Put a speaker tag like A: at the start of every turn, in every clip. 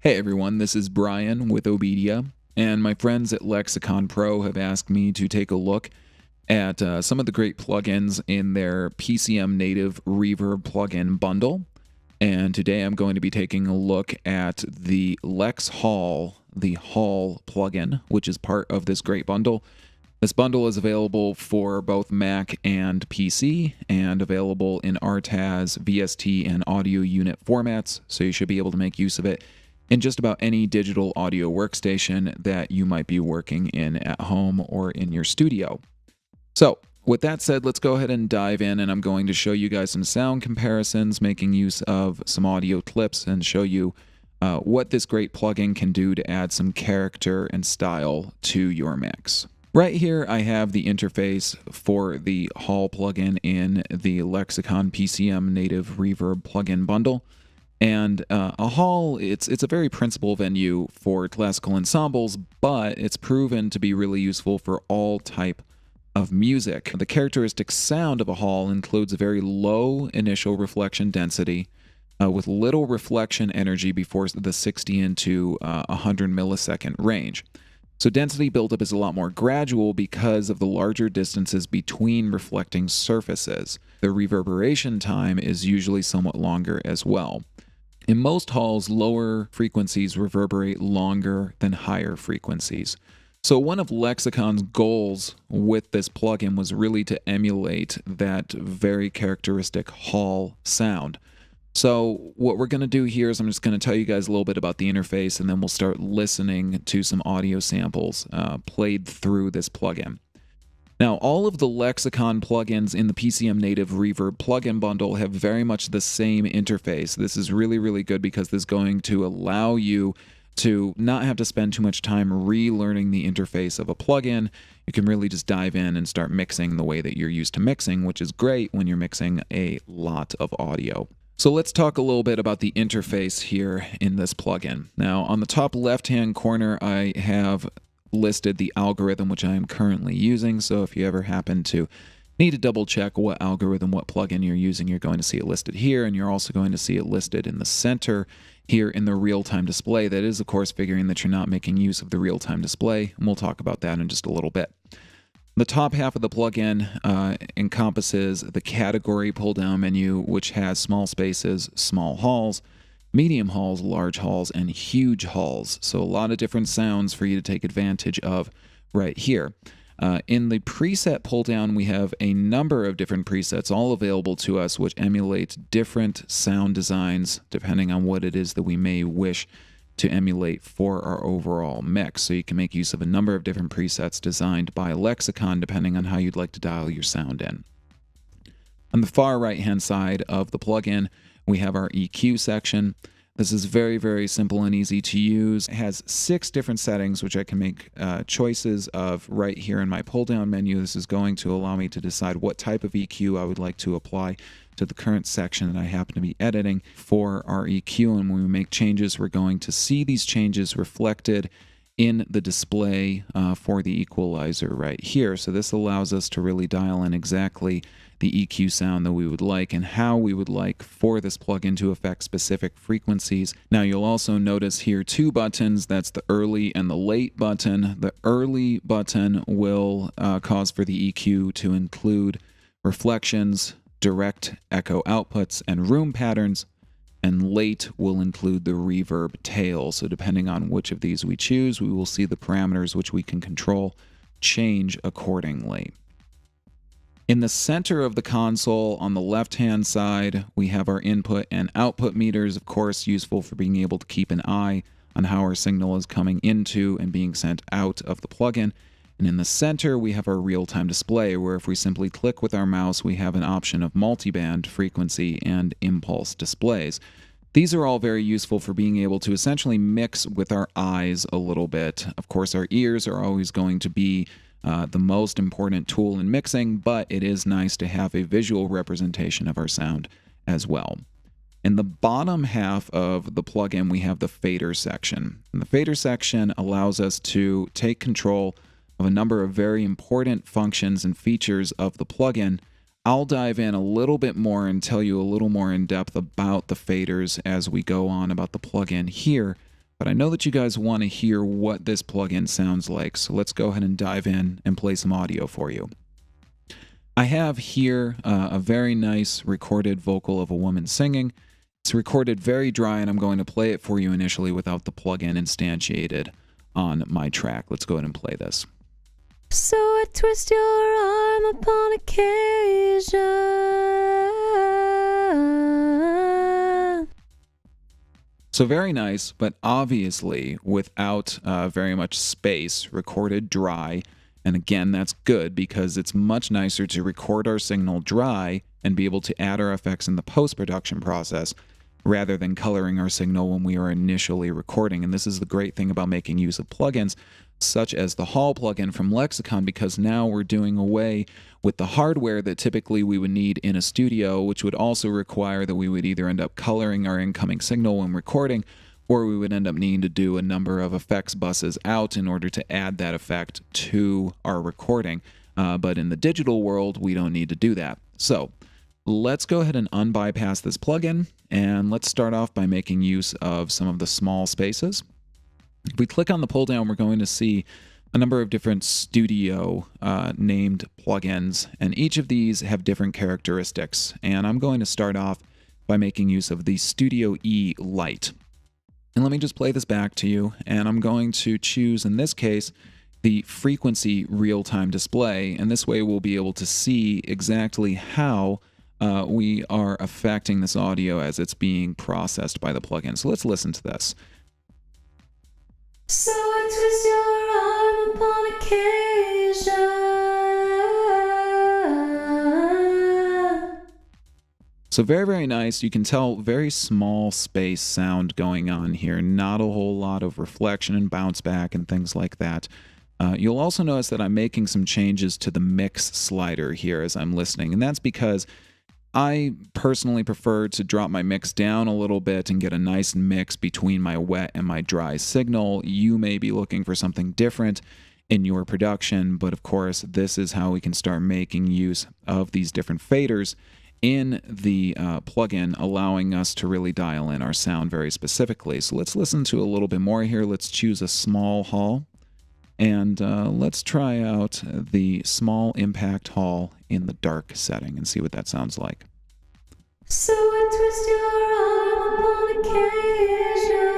A: Hey everyone, this is Brian with OBEDIA, and my friends at Lexicon Pro have asked me to take a look at some of the great plugins in their PCM native reverb plugin bundle. And today I'm going to be taking a look at the Lex Hall, the Hall plugin, which is part of this great bundle. This bundle is available for both Mac and PC and available in RTAS, VST, and audio unit formats, so you should be able to make use of it in just about any digital audio workstation that you might be working in at home or in your studio. So, with that said, let's go ahead and dive in, and I'm going to show you guys some sound comparisons, making use of some audio clips, and show you what this great plugin can do to add some character and style to your mix. Right here, I have the interface for the Hall plugin in the Lexicon PCM native reverb plugin bundle. And a hall, it's a very principal venue for classical ensembles, but it's proven to be really useful for all type of music. The characteristic sound of a hall includes a very low initial reflection density with little reflection energy before the 60 into 100 millisecond range. So density buildup is a lot more gradual because of the larger distances between reflecting surfaces. The reverberation time is usually somewhat longer as well. In most halls, lower frequencies reverberate longer than higher frequencies. So one of Lexicon's goals with this plugin was really to emulate that very characteristic hall sound. So what we're going to do here is I'm just going to tell you guys a little bit about the interface, and then we'll start listening to some audio samples played through this plugin. Now, all of the Lexicon plugins in the PCM native reverb plugin bundle have very much the same interface. This is really, really good because this is going to allow you to not have to spend too much time relearning the interface of a plugin. You can really just dive in and start mixing the way that you're used to mixing, which is great when you're mixing a lot of audio. So let's talk a little bit about the interface here in this plugin. Now, on the top left-hand corner, I have listed the algorithm which I am currently using, so if you ever happen to need to double check what algorithm, what plugin you're using, you're going to see it listed here, and you're also going to see it listed in the center here in the real-time display. That is, of course, figuring that you're not making use of the real-time display, and we'll talk about that in just a little bit. The top half of the plugin encompasses the category pull-down menu, which has small spaces, small halls, medium halls, large halls, and huge halls. So a lot of different sounds for you to take advantage of right here. In the preset pull-down, we have a number of different presets all available to us which emulate different sound designs depending on what it is that we may wish to emulate for our overall mix. So you can make use of a number of different presets designed by Lexicon depending on how you'd like to dial your sound in. On the far right-hand side of the plugin, we have our EQ section. This is very, very simple and easy to use. It has 6 different settings which I can make choices of right here in my pull-down menu. This is going to allow me to decide what type of EQ I would like to apply to the current section that I happen to be editing for our EQ. And when we make changes, we're going to see these changes reflected in the display for the equalizer right here. So this allows us to really dial in exactly the EQ sound that we would like and how we would like for this plugin to affect specific frequencies. Now you'll also notice here 2 buttons. That's the early and the late button. The early button will cause for the EQ to include reflections, direct echo outputs, and room patterns. And late will include the reverb tail. So depending on which of these we choose, we will see the parameters which we can control change accordingly. In the center of the console, on the left-hand side, we have our input and output meters, of course, useful for being able to keep an eye on how our signal is coming into and being sent out of the plugin. And in the center, we have our real-time display, where if we simply click with our mouse, we have an option of multiband, frequency, and impulse displays. These are all very useful for being able to essentially mix with our eyes a little bit. Of course, our ears are always going to be the most important tool in mixing, but it is nice to have a visual representation of our sound as well. In the bottom half of the plugin, we have the fader section. And the fader section allows us to take control of a number of very important functions and features of the plugin. I'll dive in a little bit more and tell you a little more in depth about the faders as we go on about the plugin here. But I know that you guys want to hear what this plugin sounds like, so let's go ahead and dive in and play some audio for you. I have here a very nice recorded vocal of a woman singing. It's recorded very dry, and I'm going to play it for you initially without the plugin instantiated on my track. Let's go ahead and play this.
B: So I twist your arm upon occasion.
A: So very nice, but obviously without very much space, recorded dry. And again, that's good because it's much nicer to record our signal dry and be able to add our effects in the post-production process rather than coloring our signal when we are initially recording. And this is the great thing about making use of plugins such as the Hall plugin from Lexicon, because now we're doing away with the hardware that typically we would need in a studio, which would also require that we would either end up coloring our incoming signal when recording, or we would end up needing to do a number of effects buses out in order to add that effect to our recording. But in the digital world, we don't need to do that. So let's go ahead and unbypass this plugin, and let's start off by making use of some of the small spaces. If we click on the pull down, we're going to see a number of different studio named plugins, and each of these have different characteristics. And I'm going to start off by making use of the Studio E Lite. And let me just play this back to you, and I'm going to choose, in this case, the frequency real-time display, and this way we'll be able to see exactly how we are affecting this audio as it's being processed by the plugin. So let's listen to this.
B: So I twist your arm upon occasion.
A: So very, very nice. You can tell very small space sound going on here. Not a whole lot of reflection and bounce back and things like that. You'll also notice that I'm making some changes to the mix slider here as I'm listening, and that's because I personally prefer to drop my mix down a little bit and get a nice mix between my wet and my dry signal. You may be looking for something different in your production, but of course, this is how we can start making use of these different faders in the plugin, allowing us to really dial in our sound very specifically. So let's listen to a little bit more here. Let's choose a small hall, and let's try out the small impact hall in the dark setting and see what that sounds like.
B: So I twist your arm upon occasion.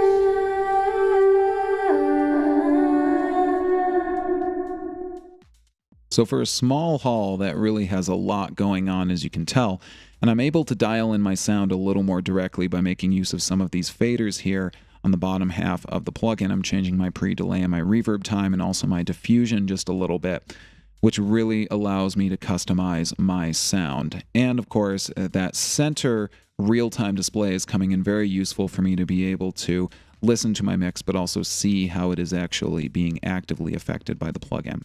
A: So for a small hall, that really has a lot going on, as you can tell, and I'm able to dial in my sound a little more directly by making use of some of these faders here on the bottom half of the plugin. I'm changing my pre-delay and my reverb time and also my diffusion just a little bit, which really allows me to customize my sound. And of course, that center real-time display is coming in very useful for me to be able to listen to my mix, but also see how it is actually being actively affected by the plugin.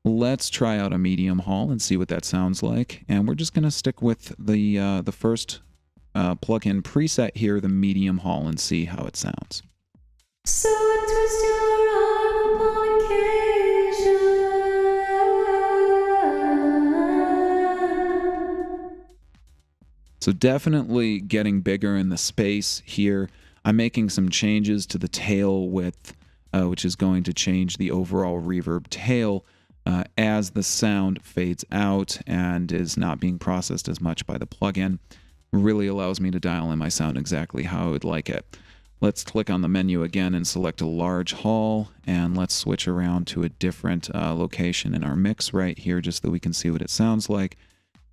A: Let's try out a medium hall and see what that sounds like. And we're just going to stick with the first plugin preset here, the medium hall, and see how it sounds.
B: So I twist your arm upon occasion.
A: So definitely getting bigger in the space here. I'm making some changes to the tail width, which is going to change the overall reverb tail as the sound fades out and is not being processed as much by the plugin. Really allows me to dial in my sound exactly how I would like it. Let's click on the menu again and select a large hall, and let's switch around to a different location in our mix right here just so we can see what it sounds like.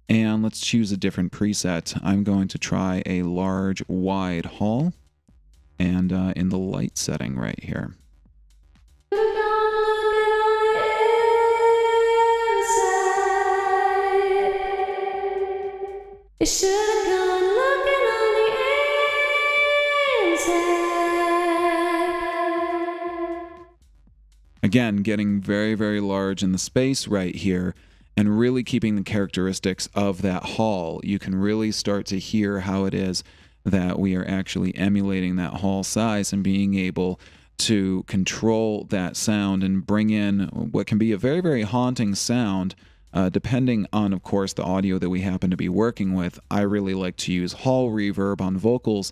A: And let's choose a different preset. I'm going to try a large wide hall, and in the light setting right here.
B: You should have gone looking on the inside.
A: Again, getting very, very large in the space right here and really keeping the characteristics of that hall. You can really start to hear how it is that we are actually emulating that hall size and being able to control that sound and bring in what can be a very, very haunting sound. Depending on, of course, the audio that we happen to be working with. I really like to use hall reverb on vocals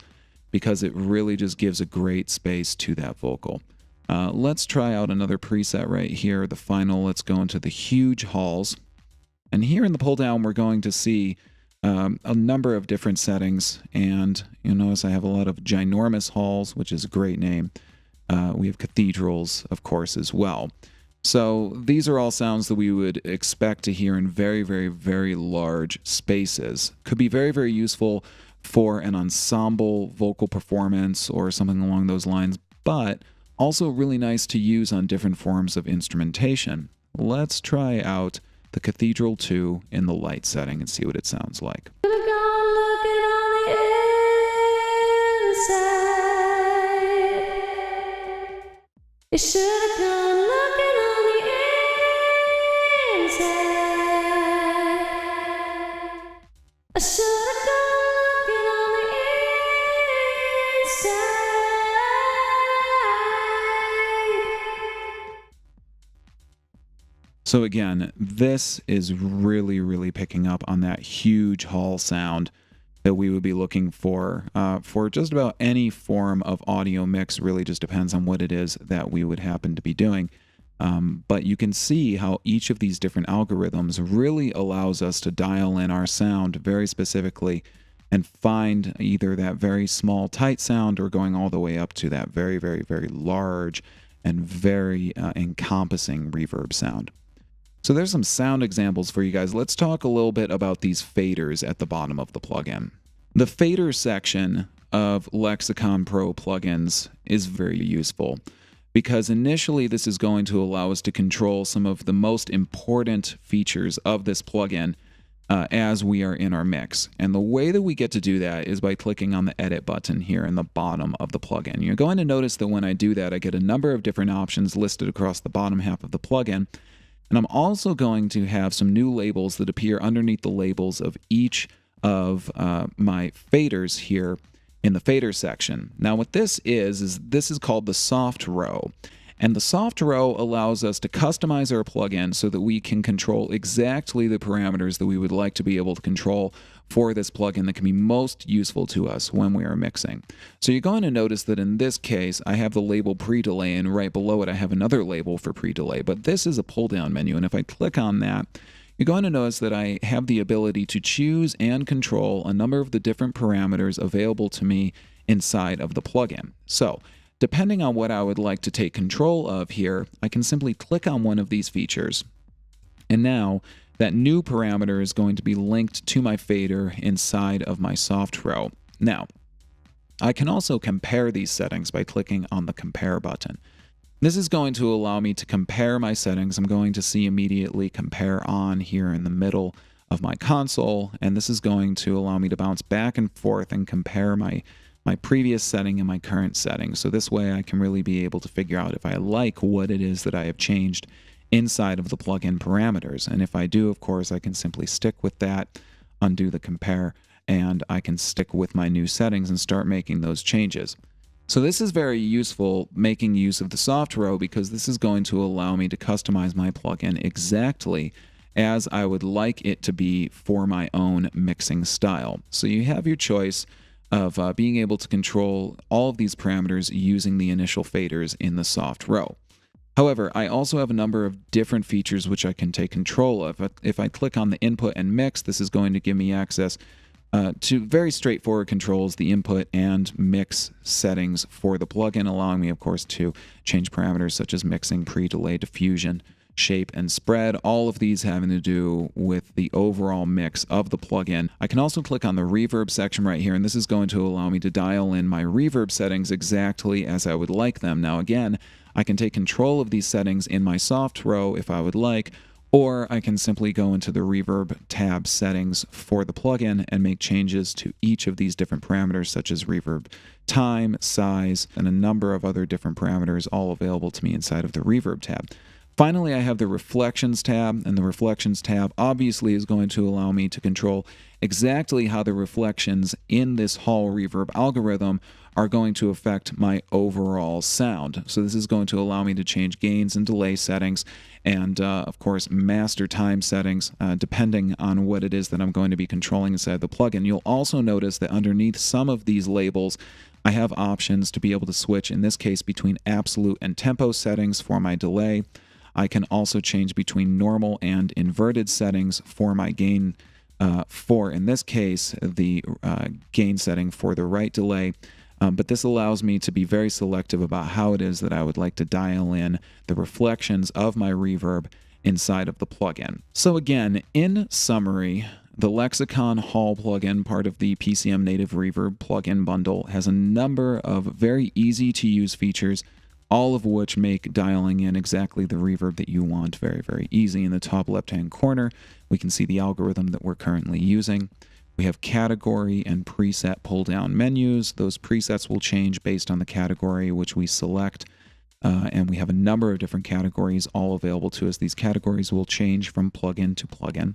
A: because it really just gives a great space to that vocal. Let's try out another preset right here, the final. Let's go into the huge halls. And here in the pull down, we're going to see a number of different settings. And you'll notice I have a lot of ginormous halls, which is a great name. We have cathedrals, of course, as well. So these are all sounds that we would expect to hear in very, very, very large spaces. Could be very, very useful for an ensemble vocal performance or something along those lines, but also really nice to use on different forms of instrumentation. Let's try out the Cathedral 2 in the light setting and see what it sounds like.
B: You should have gone looking on the inside. I should have gone looking on the inside.
A: So again, this is really, really picking up on that huge hall sound that we would be looking for just about any form of audio mix. Really just depends on what it is that we would happen to be doing. But you can see how each of these different algorithms really allows us to dial in our sound very specifically and find either that very small, tight sound or going all the way up to that very, very, very large and very encompassing reverb sound. So there's some sound examples for you guys. Let's talk a little bit about these faders at the bottom of the plugin. The fader section of Lexicon Pro plugins is very useful because initially this is going to allow us to control some of the most important features of this plugin as we are in our mix. And the way that we get to do that is by clicking on the edit button here in the bottom of the plugin. You're going to notice that when I do that, I get a number of different options listed across the bottom half of the plugin. And I'm also going to have some new labels that appear underneath the labels of each of my faders here in the fader section. Now what this is this is called the soft row. And the soft row allows us to customize our plugin so that we can control exactly the parameters that we would like to be able to control for this plugin that can be most useful to us when we are mixing. So you're going to notice that in this case, I have the label pre-delay, and right below it, I have another label for pre-delay. But this is a pull-down menu, and if I click on that, you're going to notice that I have the ability to choose and control a number of the different parameters available to me inside of the plugin. So depending on what I would like to take control of here, I can simply click on one of these features. And now that new parameter is going to be linked to my fader inside of my soft row. Now, I can also compare these settings by clicking on the compare button. This is going to allow me to compare my settings. I'm going to see immediately compare on here in the middle of my console, and this is going to allow me to bounce back and forth and compare my previous setting and my current setting. So this way I can really be able to figure out if I like what it is that I have changed inside of the plugin parameters. And if I do, of course, I can simply stick with that, undo the compare, and I can stick with my new settings and start making those changes. So this is very useful, making use of the soft row, because this is going to allow me to customize my plugin exactly as I would like it to be for my own mixing style. So you have your choice of being able to control all of these parameters using the initial faders in the soft row. However, I also have a number of different features which I can take control of. If I click on the input and mix, this is going to give me access to very straightforward controls, the input and mix settings for the plugin, allowing me, of course, to change parameters such as mixing, pre-delay, diffusion, shape, and spread, all of these having to do with the overall mix of the plugin. I can also click on the reverb section right here, and this is going to allow me to dial in my reverb settings exactly as I would like them. Now again, I can take control of these settings in my soft row if I would like, or I can simply go into the reverb tab settings for the plugin and make changes to each of these different parameters such as reverb time, size, and a number of other different parameters all available to me inside of the reverb tab. Finally, I have the Reflections tab, and the Reflections tab obviously is going to allow me to control exactly how the reflections in this Hall Reverb algorithm are going to affect my overall sound. So this is going to allow me to change gains and delay settings and, of course, master time settings, depending on what it is that I'm going to be controlling inside the plugin. You'll also notice that underneath some of these labels, I have options to be able to switch, in this case, between absolute and tempo settings for my delay. I can also change between normal and inverted settings for my gain, in this case, the gain setting for the right delay. But this allows me to be very selective about how it is that I would like to dial in the reflections of my reverb inside of the plugin. So again, in summary, the Lexicon Hall plugin, part of the PCM Native Reverb plugin bundle, has a number of very easy to use features, all of which make dialing in exactly the reverb that you want very, very easy. In the top left-hand corner, we can see the algorithm that we're currently using. We have category and preset pull-down menus. Those presets will change based on the category which we select. And we have a number of different categories all available to us. These categories will change from plugin to plugin.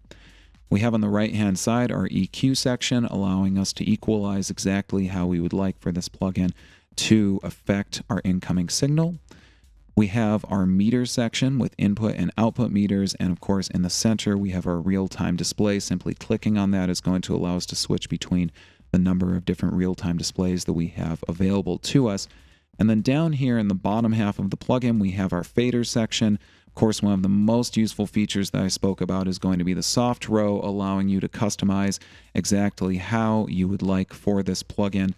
A: We have on the right-hand side our EQ section, allowing us to equalize exactly how we would like for this plugin to affect our incoming signal. We have our meter section with input and output meters, and of course in the center we have our real-time display. Simply clicking on that is going to allow us to switch between the number of different real-time displays that we have available to us. And then down here in the bottom half of the plugin we have our fader section. Of course, one of the most useful features that I spoke about is going to be the soft row, allowing you to customize exactly how you would like for this plugin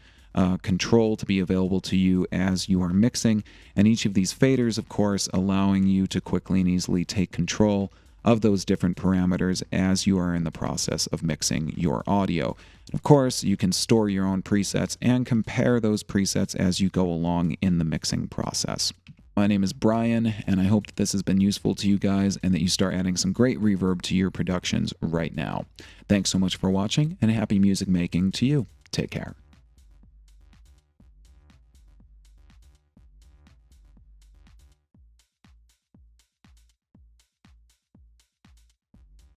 A: control to be available to you as you are mixing. And each of these faders, of course, allowing you to quickly and easily take control of those different parameters as you are in the process of mixing your audio. Of course, you can store your own presets and compare those presets as you go along in the mixing process. My name is Brian, and I hope that this has been useful to you guys and that you start adding some great reverb to your productions right now. Thanks so much for watching, and happy music making to you. Take care.